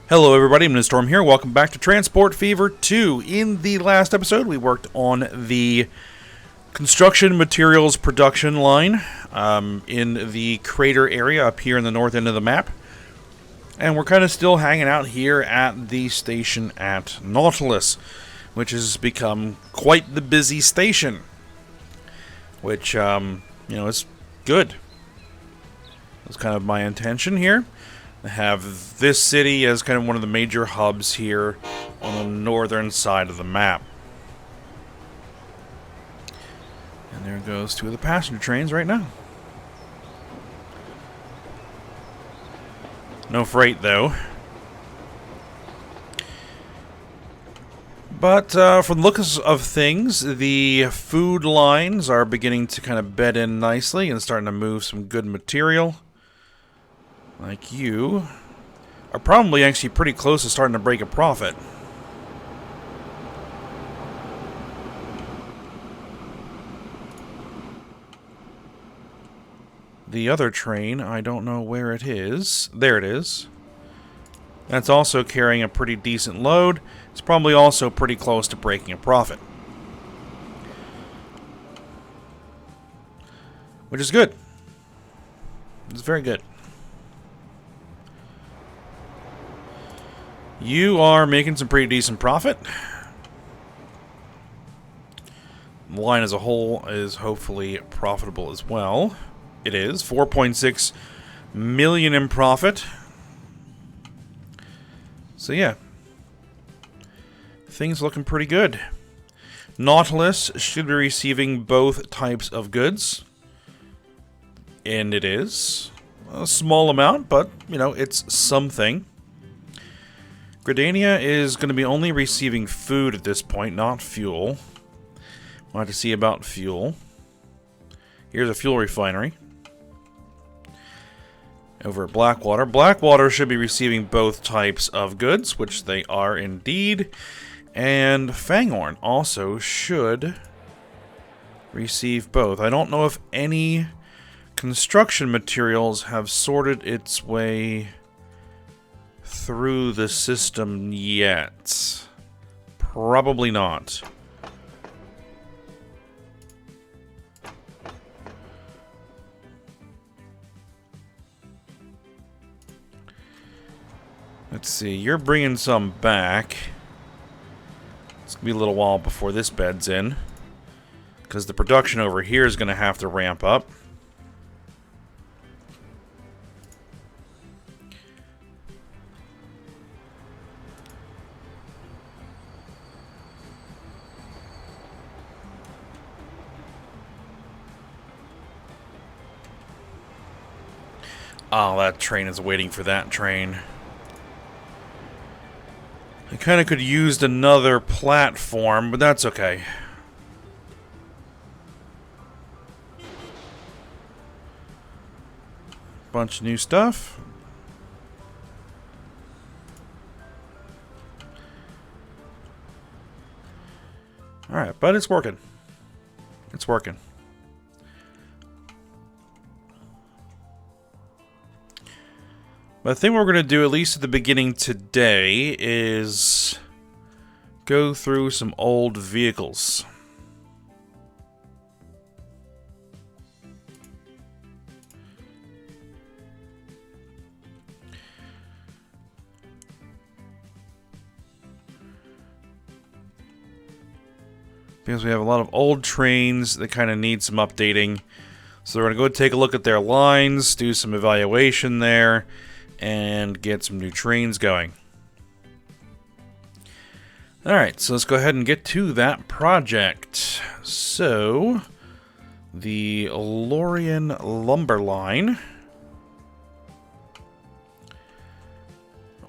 Hello everybody, I'm Storm here. Welcome back to Transport Fever 2. In the last episode, we worked on the construction materials production line in the crater area up here in the north end of the map. And we're kind of still hanging out here at the station at Nautilus, which has become quite the busy station. Which, is good. That's kind of my intention here. Have this city as kind of one of the major hubs here on the northern side of the map. And there goes two of the passenger trains right now. No freight, though. But from the looks of things, the food lines are beginning to kind of bed in nicely and starting to move some good material. Like you are probably actually pretty close to starting to break a profit. The other train, I don't know where it is. There it is. That's also carrying a pretty decent load. It's probably also pretty close to breaking a profit. Which is good. It's very good. You are making some pretty decent profit. The line as a whole is hopefully profitable as well. It is 4.6 million in profit. So yeah, things looking pretty good. Nautilus should be receiving both types of goods, and it is a small amount, but it's something. Gridania is going to be only receiving food at this point, not fuel. We'll have to see about fuel. Here's a fuel refinery. Over at Blackwater. Blackwater should be receiving both types of goods, which they are indeed. And Fangorn also should receive both. I don't know if any construction materials have sorted its way through the system yet. Probably not. Let's see, you're bringing some back. It's going to be a little while before this bed's in, because the production over here is going to have to ramp up. Oh, that train is waiting for that train. I kind of could used another platform, but that's okay. Bunch of new stuff. Alright, but it's working. It's working. But the thing we're going to do, at least at the beginning today, is go through some old vehicles. Because we have a lot of old trains that kind of need some updating. So we're going to go take a look at their lines, do some evaluation there, and get some new trains going. Alright, so let's go ahead and get to that project. So, the Lorien Lumber Line,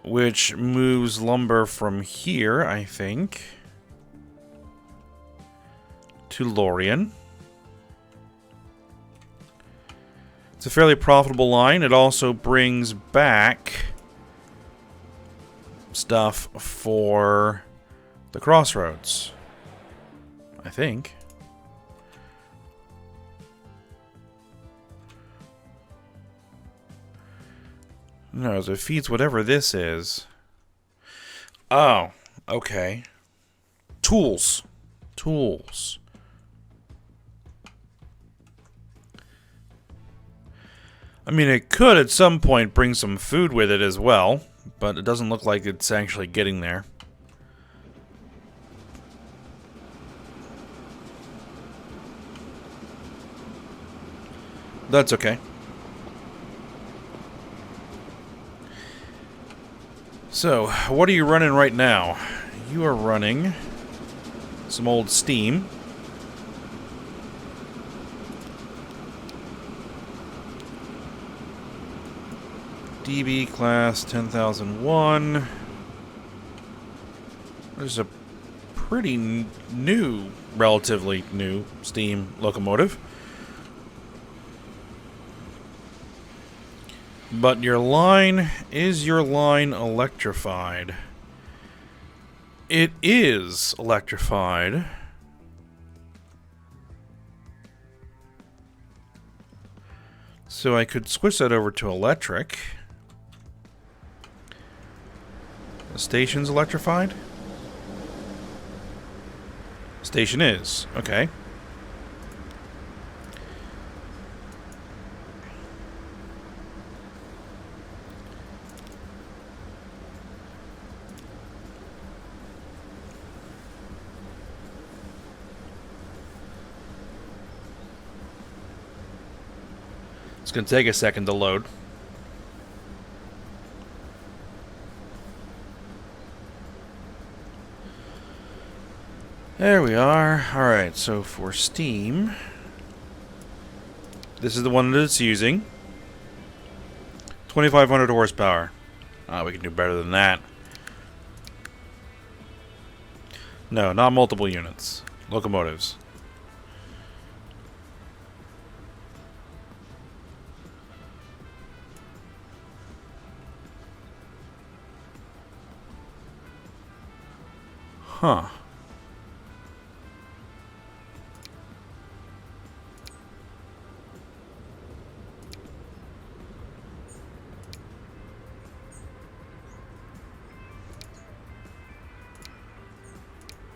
which moves lumber from here, I think, to Lorien. It's a fairly profitable line. It also brings back stuff for the Crossroads, I think. No, so it feeds whatever this is. Oh, okay. Tools. Tools. I mean, it could at some point bring some food with it as well, but it doesn't look like it's actually getting there. That's okay. So, what are you running right now? You are running some old Steam. DB class 10,001. There's a pretty new, relatively new steam locomotive. But your line, is your line electrified? It is electrified. So I could switch that over to electric. The station's electrified? Station is. Okay. It's going to take a second to load. There we are. Alright, so for Steam, this is the one that it's using. 2,500 horsepower. We can do better than that. No, not multiple units. Locomotives. Huh.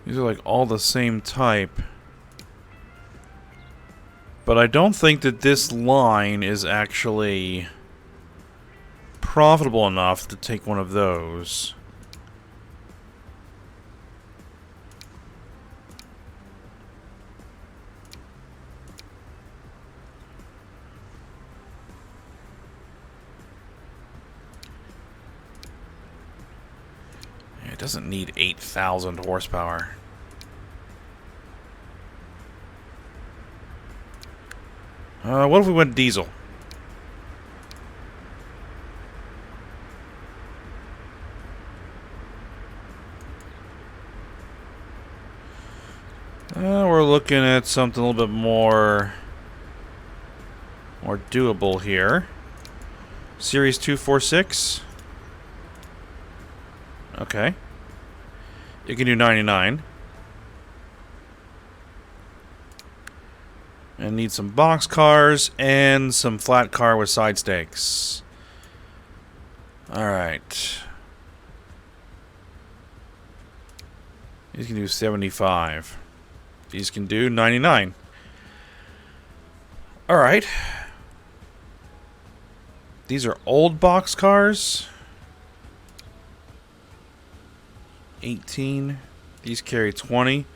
These are like all the same type. But I don't think that this line is actually profitable enough to take one of those. It doesn't need 8,000 horsepower. What if we went diesel? We're looking at something a little bit more doable here. Series 246. Okay. You can do 99. And need some box cars and some flat car with side stakes. Alright. These can do 75. These can do 99. Alright. These are old box cars. 18. These carry 20.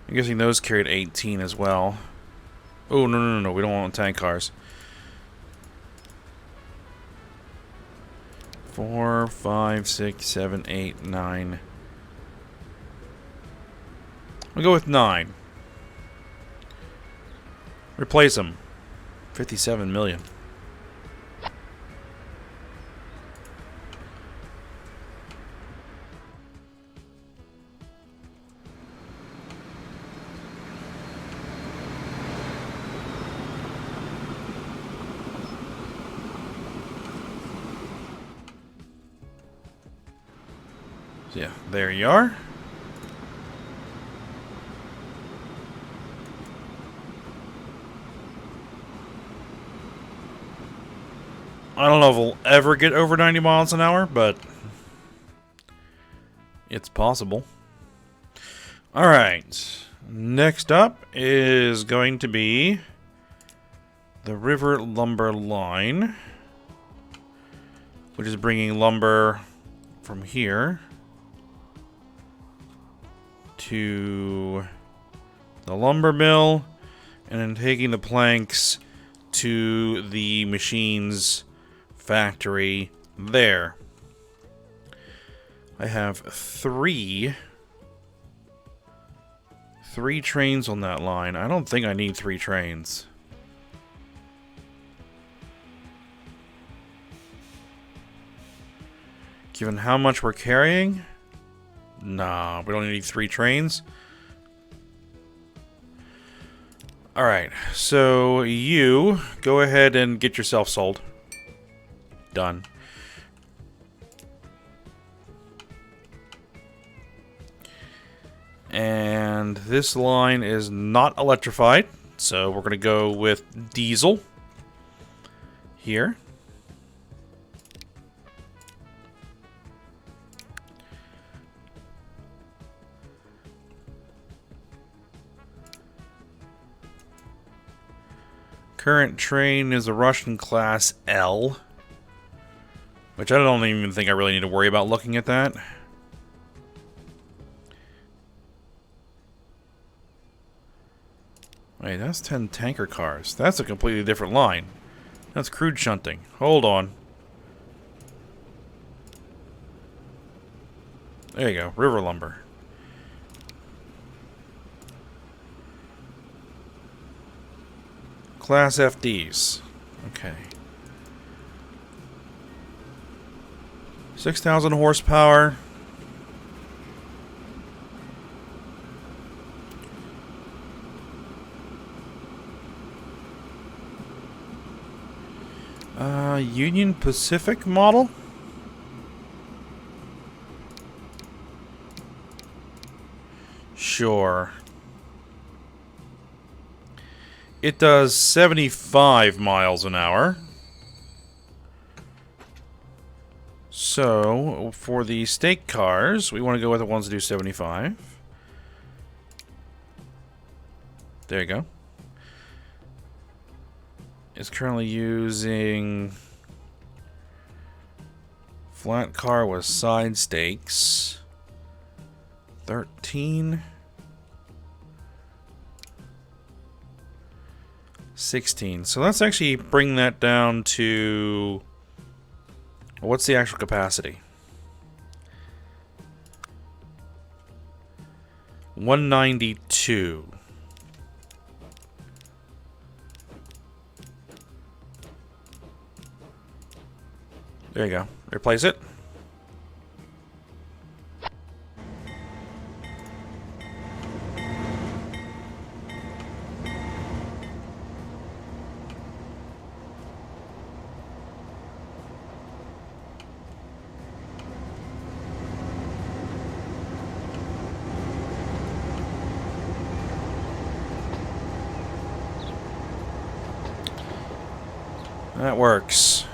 I'm guessing those carried 18 as well. Oh, no. We don't want tank cars. 4, 5, 6, 7, 8, 9. We'll go with 9. Replace them. 57 million. So yeah, there you are. I don't know if we'll ever get over 90 miles an hour, but it's possible. Alright. Next up is going to be the River Lumber Line, which is bringing lumber from here to the lumber mill, and then taking the planks to the machine's factory there. I have three trains on that line. I don't think I need 3 trains. Given how much we're carrying? Nah, we don't need 3 trains. Alright, so you go ahead and get yourself sold. Done. And this line is not electrified, so we're going to go with diesel here. Current train is a Russian class L, which I don't even think I really need to worry about looking at that. Wait, that's 10 tanker cars. That's a completely different line. That's crude shunting. Hold on. There you go, river lumber. Class FDs. Okay. 6,000 horsepower. Union Pacific model? Sure. It does 75 miles an hour. So, for the stake cars, we want to go with the ones that do 75. There you go. It's currently using flat car with side stakes. 13. 16. So let's actually bring that down to... What's the actual capacity? 192. There you go. Replace it. That works.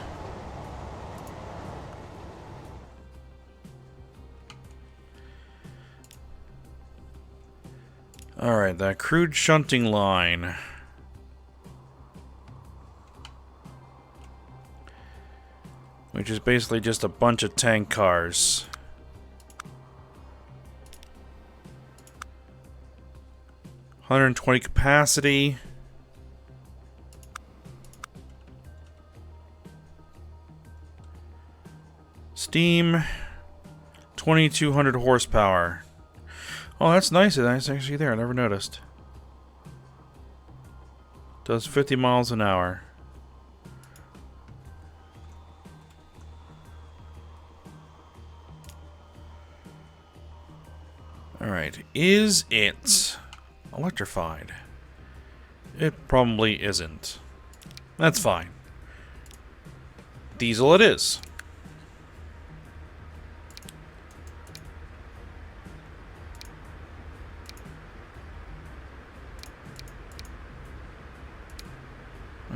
Alright, that crude shunting line. Which is basically just a bunch of tank cars. $120 capacity. Steam. 2,200 horsepower. Oh, that's nice. That's actually there. I never noticed. Does 50 miles an hour. Alright. Is it electrified? It probably isn't. That's fine. Diesel it is.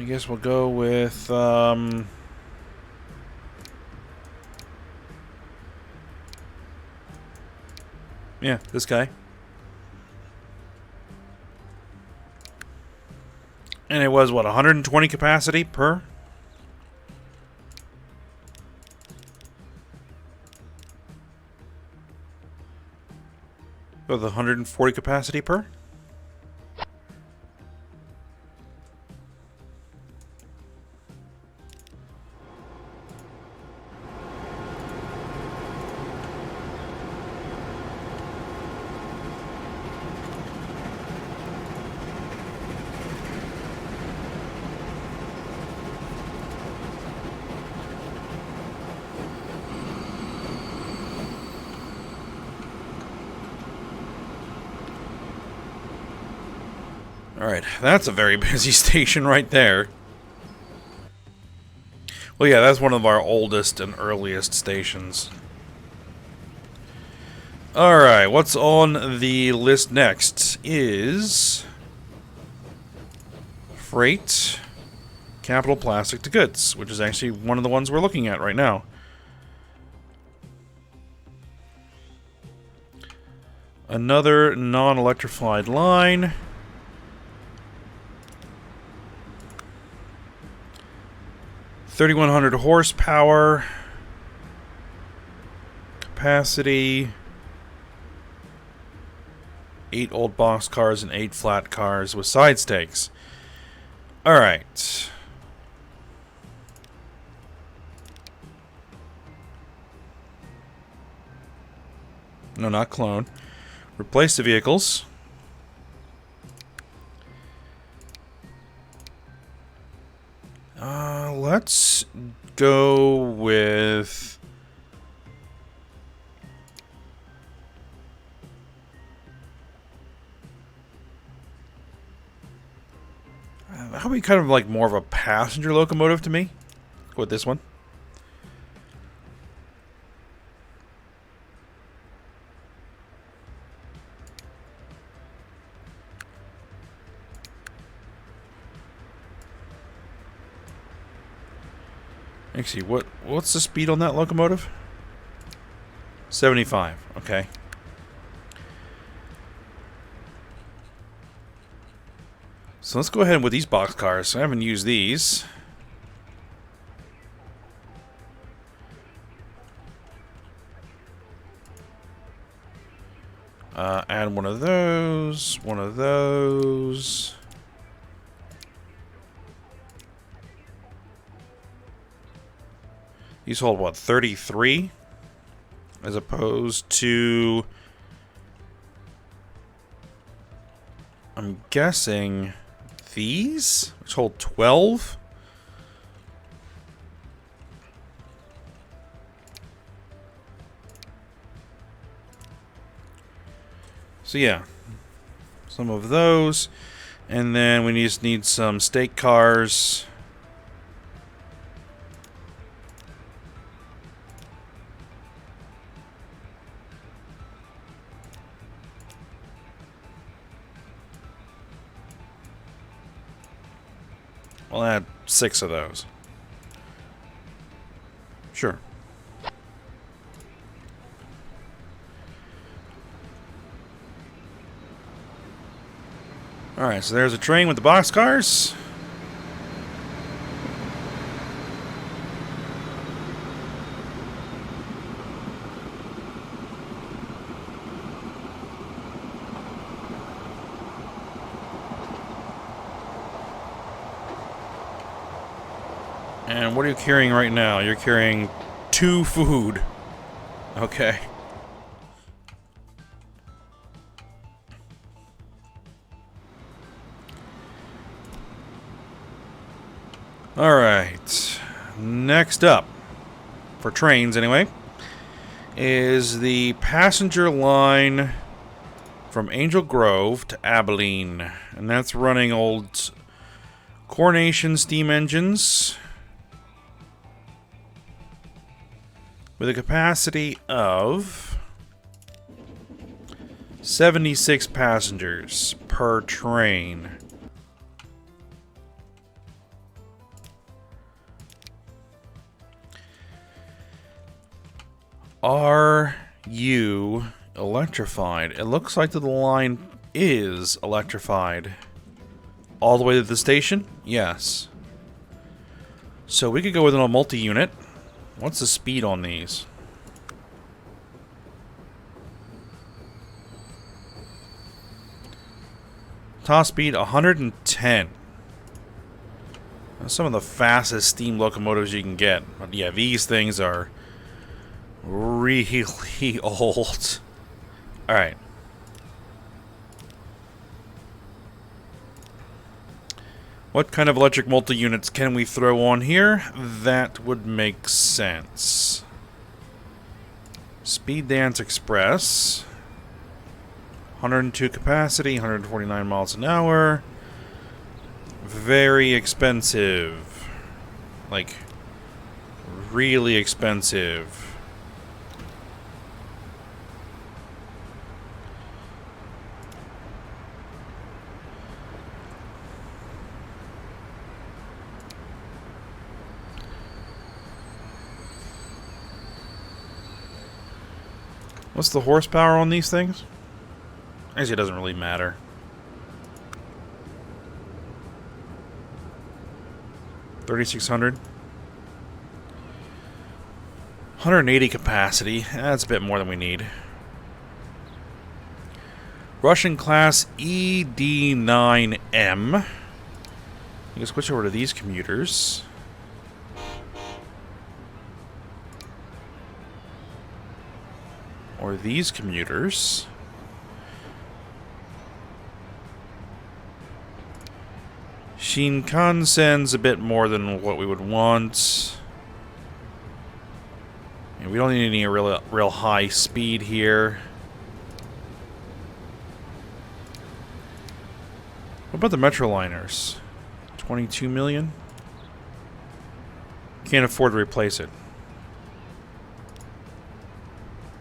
I guess we'll go with, yeah, this guy. And it was, what, 120 capacity per? With 140 capacity per? Alright, that's a very busy station right there. Well, yeah, that's one of our oldest and earliest stations. Alright, what's on the list next is freight, capital plastic to goods, which is actually one of the ones we're looking at right now. Another non-electrified line. $3,100 horsepower, capacity, 8 old box cars and 8 flat cars with side stakes. Alright. No, not clone. Replace the vehicles. Let's go with... That would be kind of like more of a passenger locomotive to me. Go with this one. Actually, what's the speed on that locomotive? 75. Okay. So let's go ahead with these boxcars. I haven't used these. Add one of those. One of those. These hold, what, 33? As opposed to... I'm guessing these? Which hold 12? So yeah. Some of those. And then we just need some stake cars. I'll add 6 of those. Sure. Alright, so there's a train with the boxcars. And what are you carrying right now? You're carrying 2 food. Okay. Alright. Next up, for trains anyway, is the passenger line from Angel Grove to Abilene. And that's running old Coronation steam engines with a capacity of 76 passengers per train. Are you electrified? It looks like the line is electrified. All the way to the station? Yes. So we could go with a multi-unit. What's the speed on these? Top speed 110. That's some of the fastest steam locomotives you can get. But yeah, these things are really old. Alright. What kind of electric multi-units can we throw on here? That would make sense. Speed Dance Express. 102 capacity, 149 miles an hour. Very expensive. Like, really expensive. What's the horsepower on these things? Actually, it doesn't really matter. $3,600. 180 capacity. That's a bit more than we need. Russian class ED9M. You can switch over to these commuters. Or these commuters. Shinkansen's a bit more than what we would want. And we don't need any real high speed here. What about the Metroliners? 22 million? Can't afford to replace it.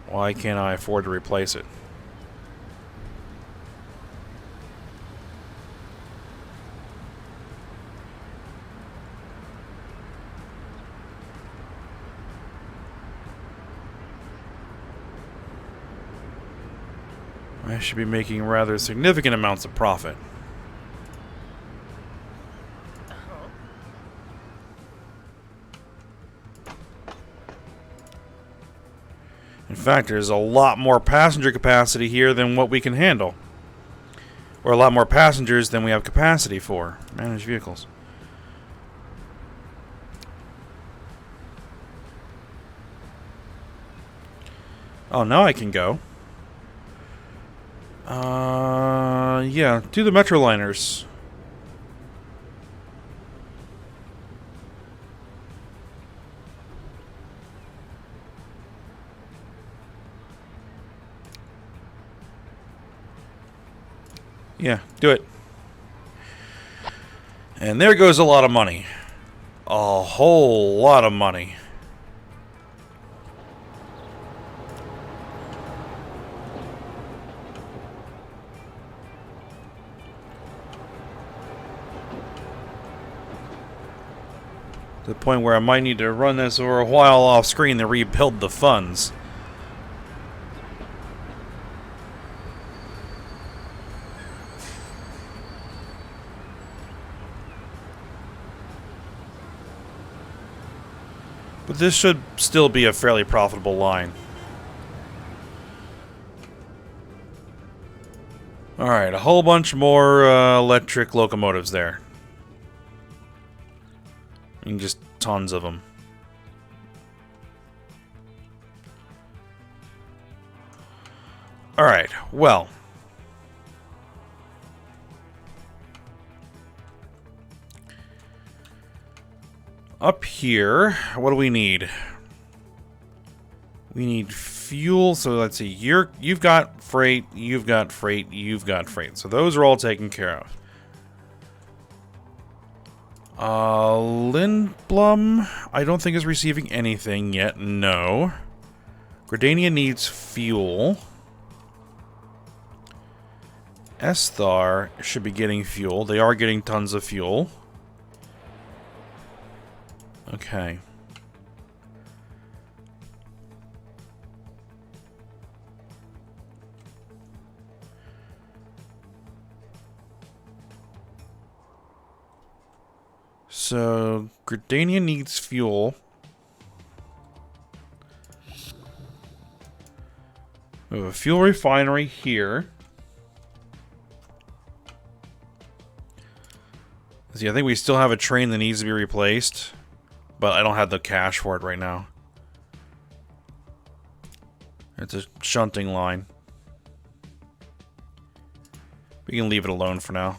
Why can't I afford to replace it? I should be making rather significant amounts of profit. In fact, there's a lot more passenger capacity here than what we can handle. Or a lot more passengers than we have capacity for. Managed vehicles. Oh, now I can go. Yeah, do the Metroliners. Yeah, do it. And there goes a lot of money. A whole lot of money. To the point where I might need to run this for a while off screen to rebuild the funds. But this should still be a fairly profitable line. Alright, a whole bunch more electric locomotives there. And just tons of them. Alright, well. Up here, what do we need? We need fuel, so let's see. You've got freight, you've got freight, you've got freight. So those are all taken care of. Lindblom, I don't think is receiving anything yet, no. Gridania needs fuel. Esthar should be getting fuel. They are getting tons of fuel. Okay. So, Gridania needs fuel. We have a fuel refinery here. See, I think we still have a train that needs to be replaced, but I don't have the cash for it right now. It's a shunting line. We can leave it alone for now.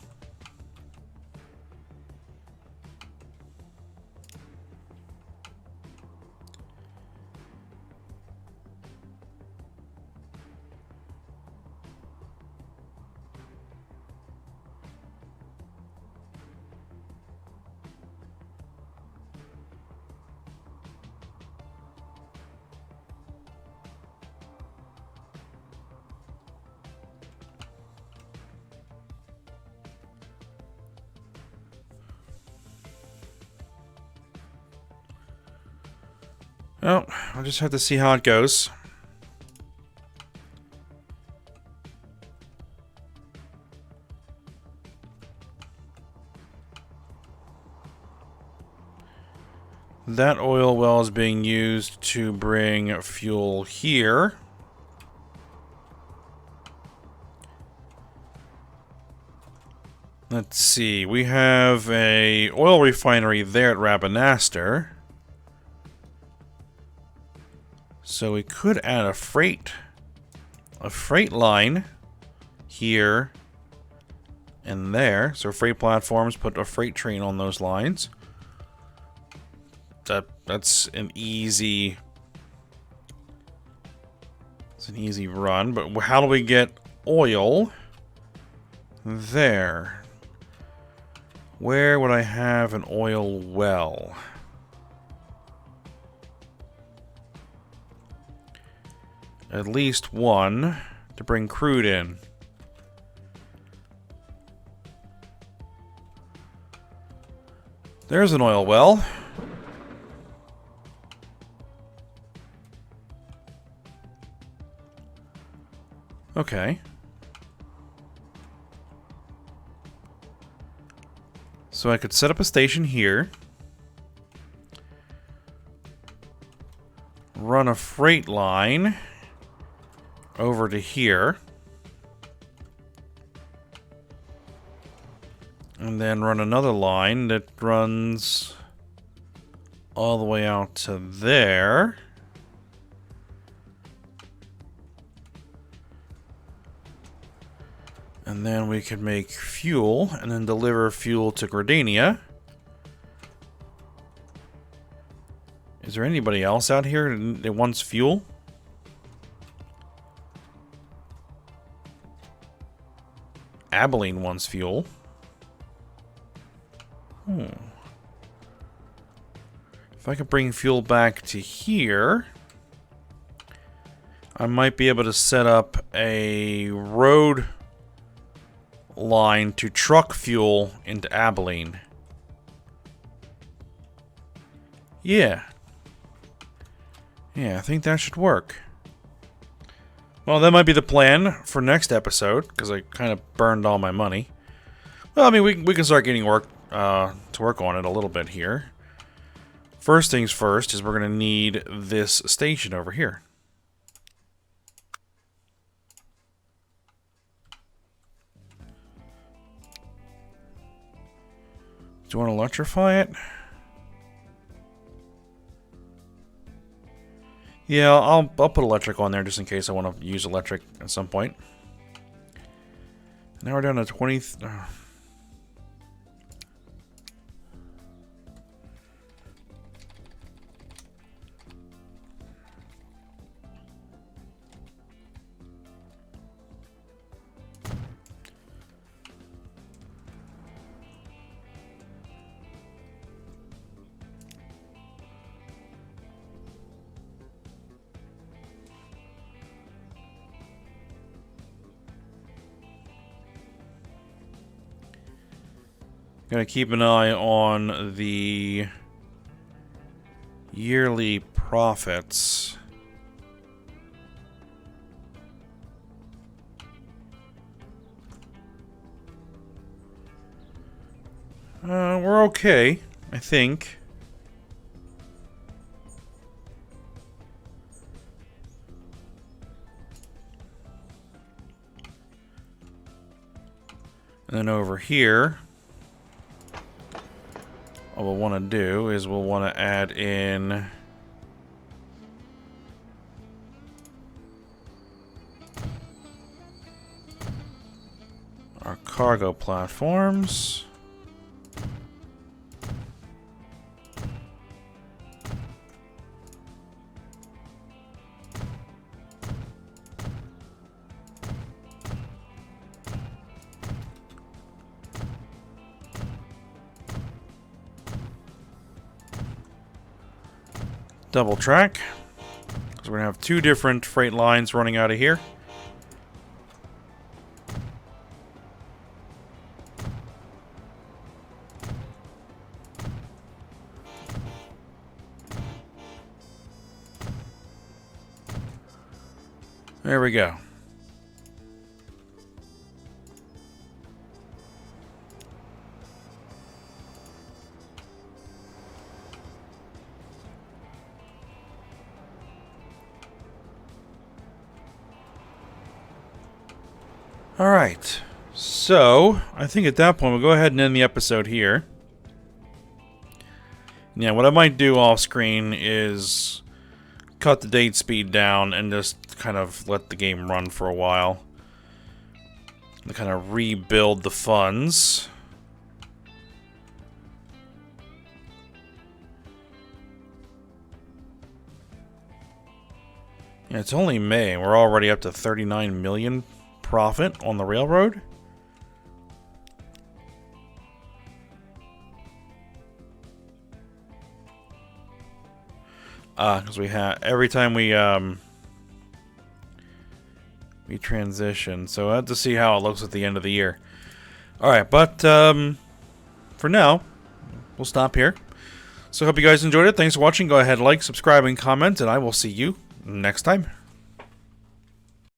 Well, I'll just have to see how it goes. That oil well is being used to bring fuel here. Let's see, we have a oil refinery there at Rabanastre. So we could add a freight line here and there. So freight platforms, put a freight train on those lines. That's an easy run, but how do we get oil there? Where would I have an oil well? At least one to bring crude in. There's an oil well. Okay. So I could set up a station here. Run a freight line over to here. And then run another line that runs all the way out to there. And then we could make fuel and then deliver fuel to Gridania. Is there anybody else out here that wants fuel? Abilene wants fuel. If I could bring fuel back to here, I might be able to set up a road line to truck fuel into Abilene. Yeah, I think that should work. Well, that might be the plan for next episode, because I kind of burned all my money. Well, I mean, we can start getting work to work on it a little bit here. First things first is we're going to need this station over here. Do you want to electrify it? Yeah, I'll put electric on there just in case I want to use electric at some point. Now we're down to 20. Gotta keep an eye on the yearly profits. We're okay. I think. And then over here, what we'll want to do is we'll want to add in our cargo platforms. Double track. So we're going to have two different freight lines running out of here. There we go. Alright, so I think at that point we'll go ahead and end the episode here. Yeah, what I might do off screen is cut the date speed down and just kind of let the game run for a while. And kind of rebuild the funds. Yeah, it's only May and we're already up to 39 million profit on the railroad. Because we have every time we transition, so I have to see how it looks at the end of the year. All right, but for now, we'll stop here. So I hope you guys enjoyed it. Thanks for watching. Go ahead, like, subscribe, and comment, and I will see you next time.